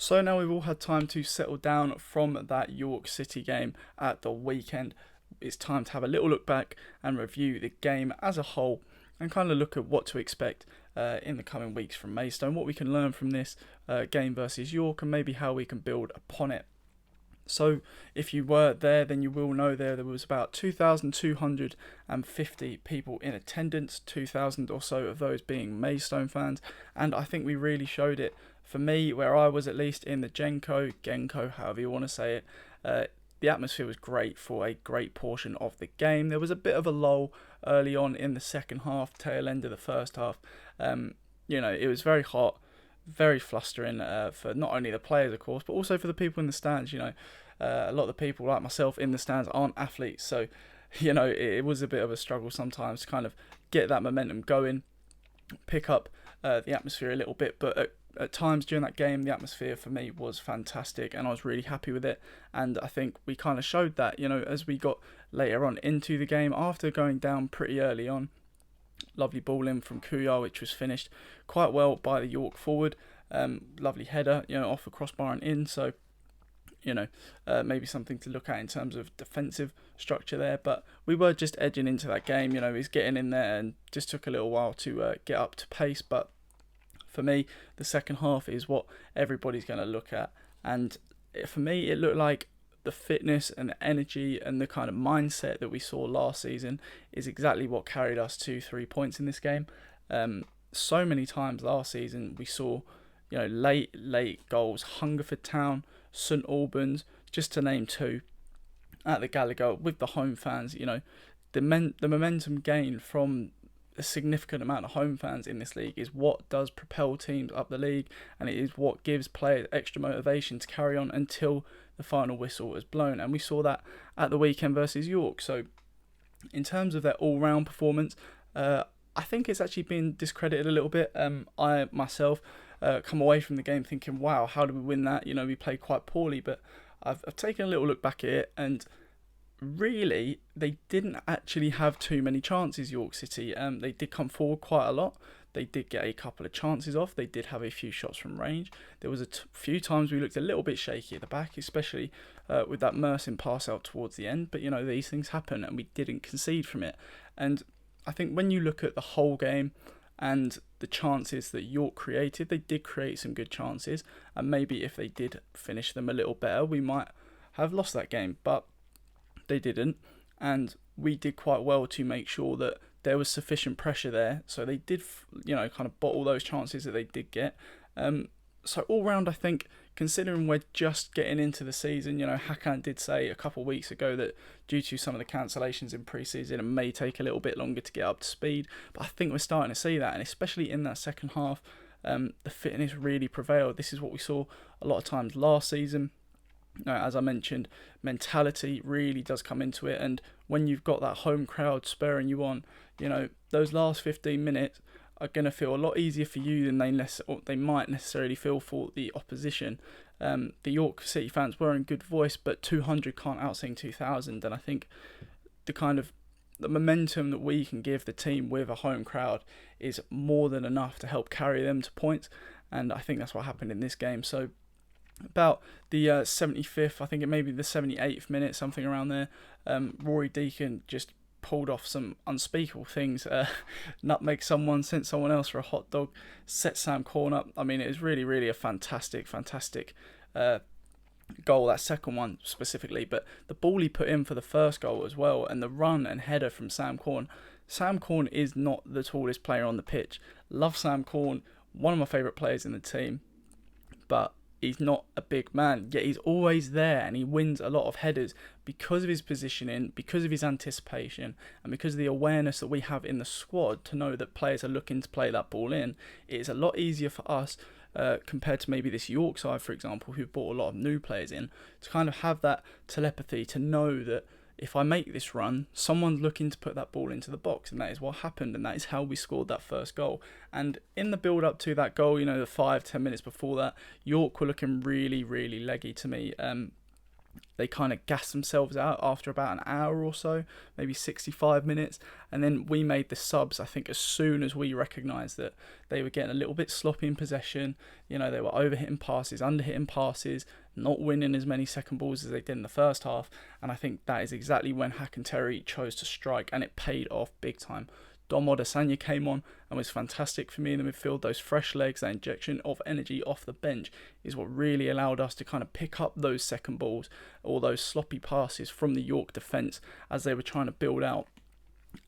So now we've all had time to settle down from that York City game at the weekend. It's time to have a little look back and review the game as a whole and kind of look at what to expect in the coming weeks from Maidstone, what we can learn from this game versus York, and maybe how we can build upon it. So if you were there, then you will know there was about 2,250 people in attendance, 2,000 or so of those being Maidstone fans, and I think we really showed it. For me, where I was at least in the Genko, however you want to say it, the atmosphere was great for a great portion of the game. There was a bit of a lull early on in the second half, tail end of the first half. It was very hot, very flustering for not only the players, of course, but also for the people in the stands. A lot of the people like myself in the stands aren't athletes, so it was a bit of a struggle sometimes to kind of get that momentum going, pick up the atmosphere a little bit. But at times during that game, the atmosphere for me was fantastic, and I was really happy with it. And I think we kind of showed that, as we got later on into the game after going down pretty early on. Lovely ball in from Kuyar, which was finished quite well by the York forward. Lovely header, off the crossbar and in. So, maybe something to look at in terms of defensive structure there. But we were just edging into that game. He's getting in there and just took a little while to get up to pace. But for me, the second half is what everybody's going to look at. And for me, it looked like the fitness and the energy and the kind of mindset that we saw last season is exactly what carried us to 3 points in this game. So many times last season we saw, late goals. Hungerford Town, St Albans, just to name two, at the Gallagher with the home fans. The momentum gained from a significant amount of home fans in this league is what does propel teams up the league, and it is what gives players extra motivation to carry on until the final whistle is blown. And we saw that at the weekend versus York. So in terms of their all-round performance, I think it's actually been discredited a little bit. I myself come away from the game thinking, wow, how did we win that? We played quite poorly, but I've taken a little look back at it, and really, they didn't actually have too many chances, York City. They did come forward quite a lot. They did get a couple of chances off. They did have a few shots from range. There was a few times we looked a little bit shaky at the back, especially with that Mersin pass out towards the end. But, these things happen, and we didn't concede from it. And I think when you look at the whole game and the chances that York created, they did create some good chances. And maybe if they did finish them a little better, we might have lost that game. But they didn't, and we did quite well to make sure that there was sufficient pressure there. So they did, kind of bottle those chances that they did get. So all round, I think, considering we're just getting into the season, Hakan did say a couple of weeks ago that due to some of the cancellations in pre-season, it may take a little bit longer to get up to speed. But I think we're starting to see that, and especially in that second half, the fitness really prevailed. This is what we saw a lot of times last season. As I mentioned, mentality really does come into it, and when you've got that home crowd spurring you on, those last 15 minutes are going to feel a lot easier for you than they might necessarily feel for the opposition. The York City fans were in good voice, but 200 can't outsing 2,000, and I think the momentum that we can give the team with a home crowd is more than enough to help carry them to points, and I think that's what happened in this game. So about the 75th, I think it may be the 78th minute, something around there, Rory Deacon just pulled off some unspeakable things. Nutmeg someone, sent someone else for a hot dog, set Sam Corn up. I mean, it was really, really a fantastic goal, that second one specifically. But the ball he put in for the first goal as well, and the run and header from Sam Corn. Sam Corn is not the tallest player on the pitch. Love Sam Corn, one of my favourite players in the team. But he's not a big man, yet he's always there, and he wins a lot of headers because of his positioning, because of his anticipation, and because of the awareness that we have in the squad to know that players are looking to play that ball in. It's a lot easier for us compared to maybe this York side, for example, who brought a lot of new players in, to kind of have that telepathy to know that if I make this run, someone's looking to put that ball into the box, and that is what happened, and that is how we scored that first goal. And in the build-up to that goal, the 5-10 minutes before that, York were looking really, really leggy to me. they kind of gassed themselves out after about an hour or so, maybe 65 minutes. And then we made the subs, I think, as soon as we recognised that they were getting a little bit sloppy in possession. You know, they were overhitting passes, underhitting passes, not winning as many second balls as they did in the first half. And I think that is exactly when Hack and Terry chose to strike, and it paid off big time. Dom Adesanya came on and was fantastic for me in the midfield. Those fresh legs, that injection of energy off the bench is what really allowed us to kind of pick up those second balls or those sloppy passes from the York defence as they were trying to build out,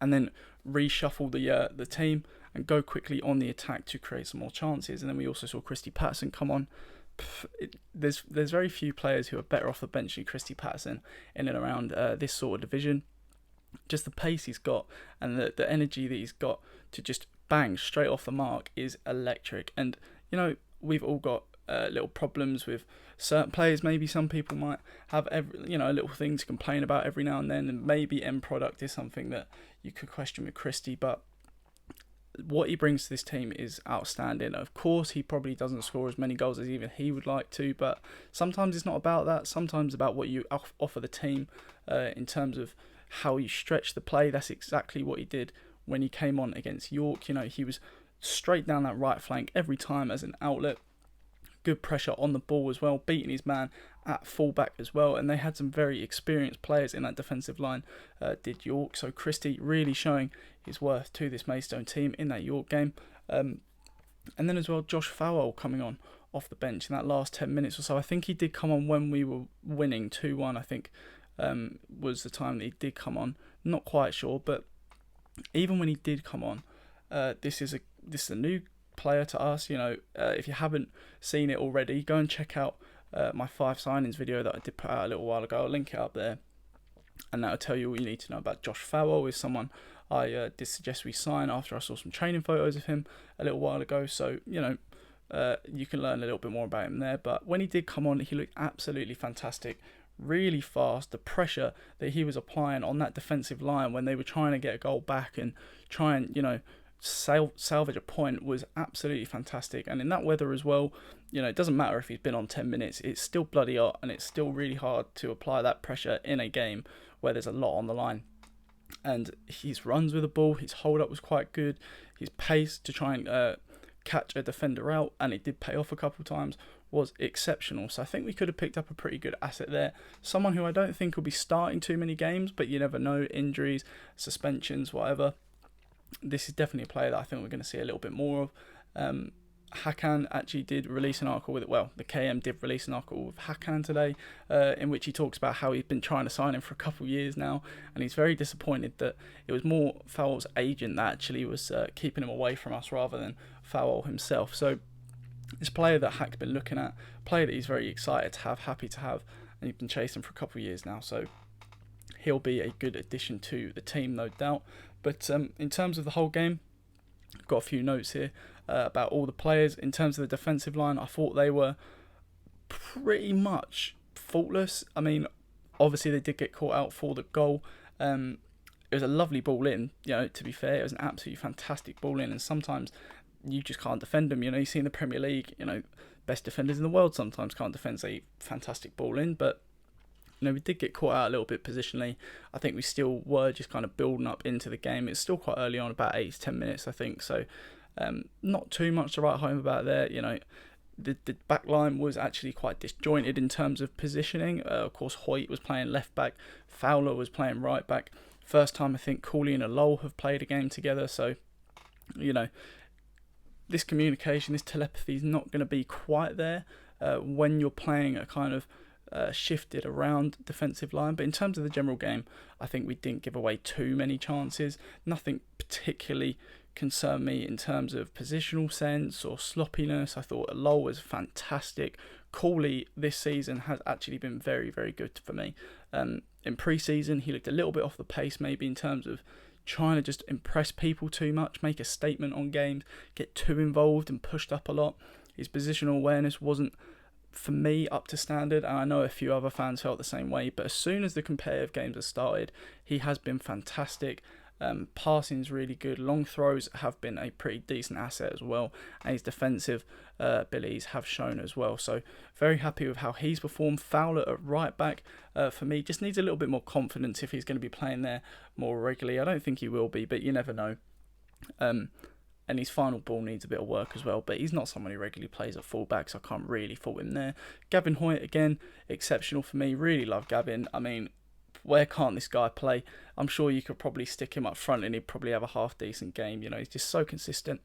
and then reshuffle the team and go quickly on the attack to create some more chances. And then we also saw Christy Patterson come on. There's very few players who are better off the bench than Christy Patterson in and around this sort of division. Just the pace he's got and the energy that he's got to just bang straight off the mark is electric. And, you know, we've all got little problems with certain players. Maybe some people might have a little thing to complain about every now and then, and maybe end product is something that you could question with Christie, but what he brings to this team is outstanding. Of course, he probably doesn't score as many goals as even he would like to, but sometimes it's not about that. Sometimes it's about what you offer the team in terms of how you stretch the play. That's exactly what he did when he came on against York. You know, he was straight down that right flank every time as an outlet. Good pressure on the ball as well, beating his man at fullback as well. And they had some very experienced players in that defensive line, did York. So Christie really showing his worth to this Maidstone team in that York game. And then as well, Josh Farrell coming on off the bench in that last 10 minutes or so. I think he did come on when we were winning 2-1, I think. Was the time that he did come on. Not quite sure, but even when he did come on, this is a new player to us. You know, if you haven't seen it already, go and check out my 5 signings video that I did put out a little while ago. I'll link it up there, and that'll tell you all you need to know about Josh Farrell. Is someone I did suggest we sign after I saw some training photos of him a little while ago. So, you know, you can learn a little bit more about him there. But when he did come on, he looked absolutely fantastic. Really fast. The pressure that he was applying on that defensive line when they were trying to get a goal back and try and, you know, salvage a point was absolutely fantastic. And in that weather as well, you know, it doesn't matter if he's been on 10 minutes, it's still bloody hot, and it's still really hard to apply that pressure in a game where there's a lot on the line. And his runs with the ball, his hold up was quite good, his pace to try and catch a defender out, and it did pay off a couple of times, was exceptional. So I think we could have picked up a pretty good asset there. Someone who I don't think will be starting too many games, but you never know, injuries, suspensions, whatever. This is definitely a player that I think we're going to see a little bit more of. Hakan actually did release an article with it. Well, the KM did release an article with Hakan today, in which he talks about how he's been trying to sign him for a couple of years now, and he's very disappointed that it was more Farrell's agent that actually was keeping him away from us rather than Farrell himself. So this player that Hack's been looking at, player that he's very excited to have, happy to have, and he's been chasing for a couple of years now. So he'll be a good addition to the team, no doubt. But in terms of the whole game, I've got a few notes here about all the players. In terms of the defensive line, I thought they were pretty much faultless. I mean, obviously they did get caught out for the goal. It was a lovely ball in, you know, to be fair. It was an absolutely fantastic ball in, and sometimes you just can't defend them. You know, you see in the Premier League, you know, best defenders in the world sometimes can't defend a fantastic ball in, but you know, we did get caught out a little bit positionally. I think we still were just kind of building up into the game. It's still quite early on, about 8 to 10 minutes, I think. So not too much to write home about there. You know, the back line was actually quite disjointed in terms of positioning. Of course, Hoyt was playing left back. Fowler was playing right back. First time I think Cooley and Olaby have played a game together. So, you know, this communication, this telepathy is not going to be quite there when you're playing a kind of shifted around defensive line. But in terms of the general game, I think we didn't give away too many chances. Nothing particularly concerned me in terms of positional sense or sloppiness. I thought Lowell was fantastic. Cooley this season has actually been very, very good for me. In pre-season, he looked a little bit off the pace maybe in terms of trying to just impress people too much, make a statement on games, get too involved and pushed up a lot. His positional awareness wasn't, for me, up to standard, and I know a few other fans felt the same way. But as soon as the competitive games have started, he has been fantastic. Passing is really good. Long throws have been a pretty decent asset as well, and his defensive abilities have shown as well. So very happy with how he's performed. Fowler at right back, for me, just needs a little bit more confidence if he's going to be playing there more regularly. I don't think he will be, but you never know. And his final ball needs a bit of work as well, but he's not someone who regularly plays at fullback, so I can't really fault him there. Gavin Hoyt, again, exceptional for me. Really love Gavin. I mean, where can't this guy play? I'm sure you could probably stick him up front and he'd probably have a half decent game. You know, he's just so consistent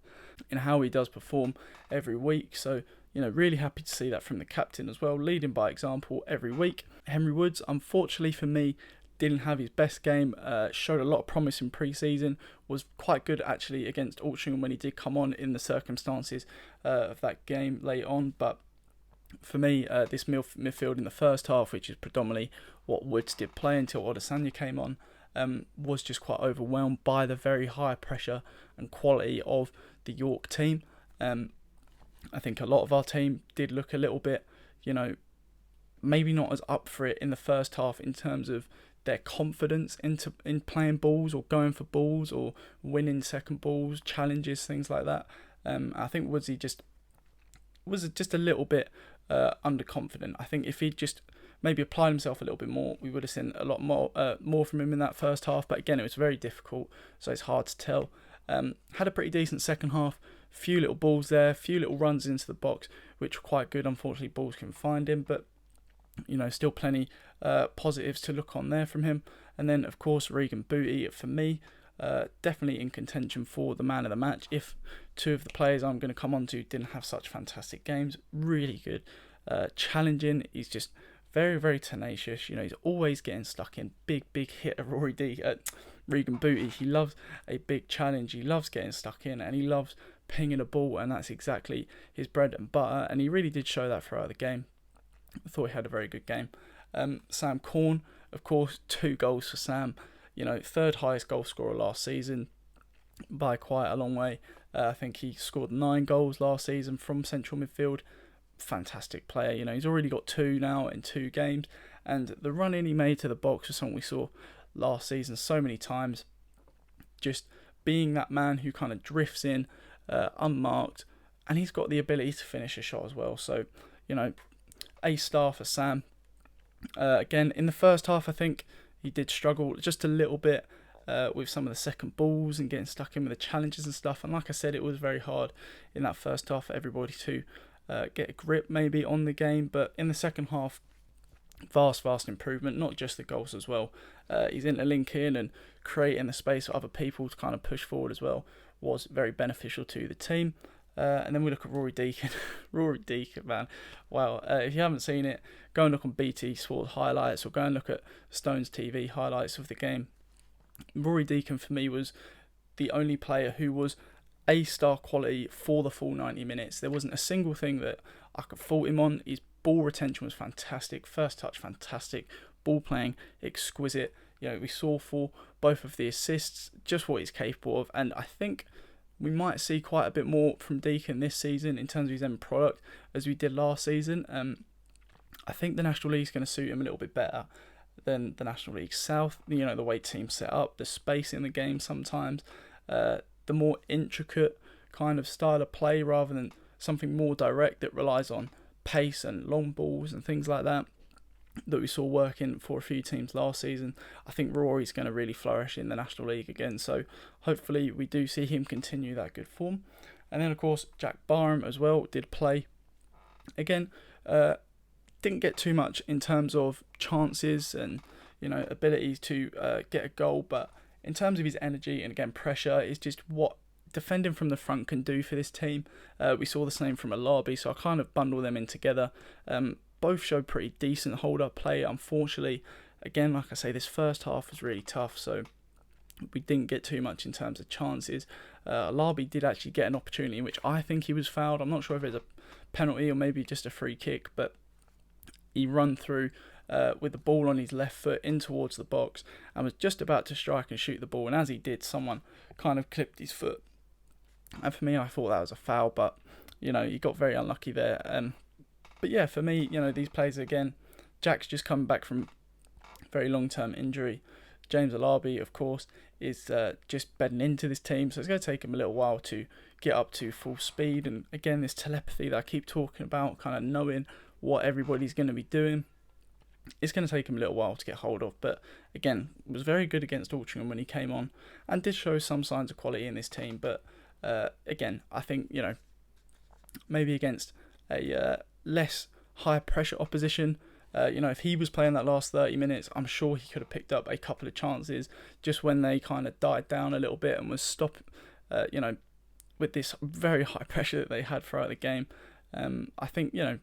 in how he does perform every week. So, you know, really happy to see that from the captain as well, leading by example every week. Henry Woods, unfortunately for me, didn't have his best game, showed a lot of promise in pre-season, was quite good actually against Altrincham when he did come on in the circumstances of that game late on. But for me, this midfield in the first half, which is predominantly what Woods did play until Adesanya came on, was just quite overwhelmed by the very high pressure and quality of the York team. I think a lot of our team did look a little bit, you know, maybe not as up for it in the first half in terms of their confidence in playing balls or going for balls or winning second balls, challenges, things like that. I think Woodsy was just a little bit underconfident. I think if he'd just maybe applied himself a little bit more, we would have seen a lot more from him in that first half. But again, it was very difficult, so it's hard to tell. Had a pretty decent second half. Few little balls there, few little runs into the box, which were quite good. Unfortunately, balls couldn't find him, but you know, still plenty positives to look on there from him. And then, of course, Regan Booty, for me, definitely in contention for the man of the match. If two of the players I'm going to come on to didn't have such fantastic games, really good, challenging. He's just very, very tenacious. You know, he's always getting stuck in. Big hit of Regan Booty. He loves a big challenge. He loves getting stuck in, and he loves pinging a ball, and that's exactly his bread and butter. And he really did show that throughout the game. I thought he had a very good game. Sam Corn, of course, 2 goals for Sam. You know, 3rd highest goal scorer last season by quite a long way. I think he scored 9 goals last season from central midfield. Fantastic player. You know, he's already got 2 now in 2 games. And the run in he made to the box was something we saw last season so many times. Just being that man who kind of drifts in unmarked. And he's got the ability to finish a shot as well. So, you know, A-star for Sam. Again, in the first half, I think he did struggle just a little bit with some of the second balls and getting stuck in with the challenges and stuff. And like I said, it was very hard in that first half for everybody to get a grip maybe on the game. But in the second half, vast improvement, not just the goals as well. He's interlinking and creating the space for other people to kind of push forward as well was very beneficial to the team. And then we look at Rory Deacon. Rory Deacon, man. Wow. If you haven't seen it, go and look on BT Sport highlights or go and look at Stone's TV highlights of the game. Rory Deacon, for me, was the only player who was A-star quality for the full 90 minutes. There wasn't a single thing that I could fault him on. His ball retention was fantastic. First touch, fantastic. Ball playing, exquisite. You know, we saw for both of the assists just what he's capable of. And I think we might see quite a bit more from Deacon this season in terms of his end product as we did last season. I think the National League is going to suit him a little bit better than the National League South. You know, the way teams set up, the space in the game sometimes, the more intricate kind of style of play rather than something more direct that relies on pace and long balls and things like that we saw working for a few teams last season. I think Rory's going to really flourish in the National League again, so hopefully we do see him continue that good form. And then, of course, Jack Barham as well did play. Again, didn't get too much in terms of chances and, you know, abilities to get a goal, but in terms of his energy and, again, pressure is just what defending from the front can do for this team. We saw the same from Olaby, so I kind of bundle them in together. Both showed pretty decent hold-up play. Unfortunately, again, like I say, this first half was really tough, so we didn't get too much in terms of chances. Olaby did actually get an opportunity in which I think he was fouled. I'm not sure if it's a penalty or maybe just a free kick, but he run through with the ball on his left foot in towards the box and was just about to strike and shoot the ball, and as he did, someone kind of clipped his foot. And for me, I thought that was a foul, but, you know, he got very unlucky there. But yeah, for me, you know, these players, again, Jack's just coming back from very long-term injury. James Olaby, of course, is just bedding into this team, so it's going to take him a little while to get up to full speed. And again, this telepathy that I keep talking about, kind of knowing what everybody's going to be doing, it's going to take him a little while to get hold of. But again, was very good against Altrincham when he came on, and did show some signs of quality in this team. But again, I think, you know, maybe against a less high pressure opposition, you know, if he was playing that last 30 minutes, I'm sure he could have picked up a couple of chances just when they kind of died down a little bit and was stopped, you know, with this very high pressure that they had throughout the game. I think, you know,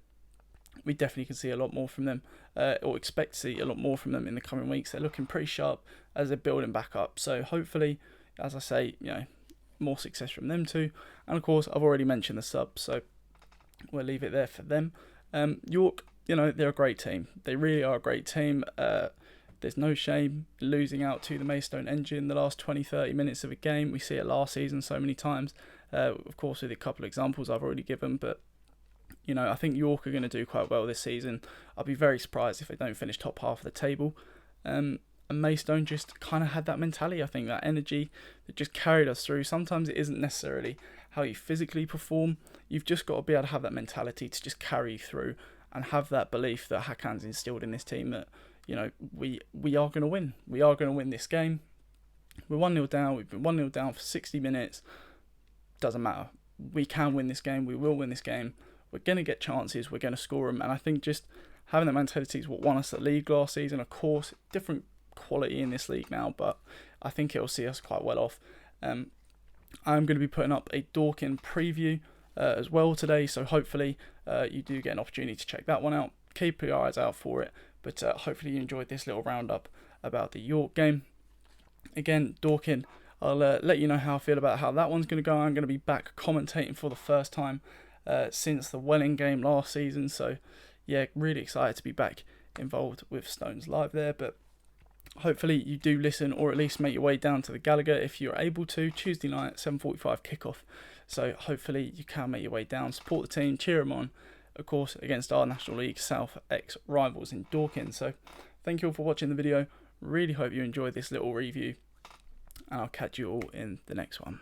we definitely can see a lot more from them, or expect to see a lot more from them in the coming weeks. They're looking pretty sharp as they're building back up. So hopefully, as I say, you know, more success from them too. And of course, I've already mentioned the subs, so we'll leave it there for them. York, you know, they're a great team. They really are a great team. There's no shame losing out to the Maidstone engine the last 20-30 minutes of a game. We see it last season so many times. Of course, with a couple of examples I've already given, but you know, I think York are going to do quite well this season. I'll be very surprised if they don't finish top half of the table. And Maidstone just kind of had that mentality, I think, that energy that just carried us through. Sometimes it isn't necessarily how you physically perform. You've just got to be able to have that mentality to just carry through and have that belief that Hakan's instilled in this team that, you know, we are going to win. We are going to win this game. We're 1-0 down. We've been 1-0 down for 60 minutes. Doesn't matter. We can win this game. We will win this game. We're going to get chances, we're going to score them, and I think just having that mentality is what won us the league last season. Of course, different quality in this league now, but I think it'll see us quite well off. I'm going to be putting up a Dorking preview as well today, so hopefully you do get an opportunity to check that one out. Keep your eyes out for it, but hopefully you enjoyed this little roundup about the York game. Again, Dorking, I'll let you know how I feel about how that one's going to go. I'm going to be back commentating for the first time since the Welling game last season, so yeah, really excited to be back involved with Stones Live there. But hopefully you do listen, or at least make your way down to the Gallagher if you're able to. Tuesday night 7:45 kickoff, so hopefully you can make your way down, support the team, cheer them on, of course, against our National League South ex rivals in Dorking. So thank you all for watching the video. Really hope you enjoyed this little review, and I'll catch you all in the next one.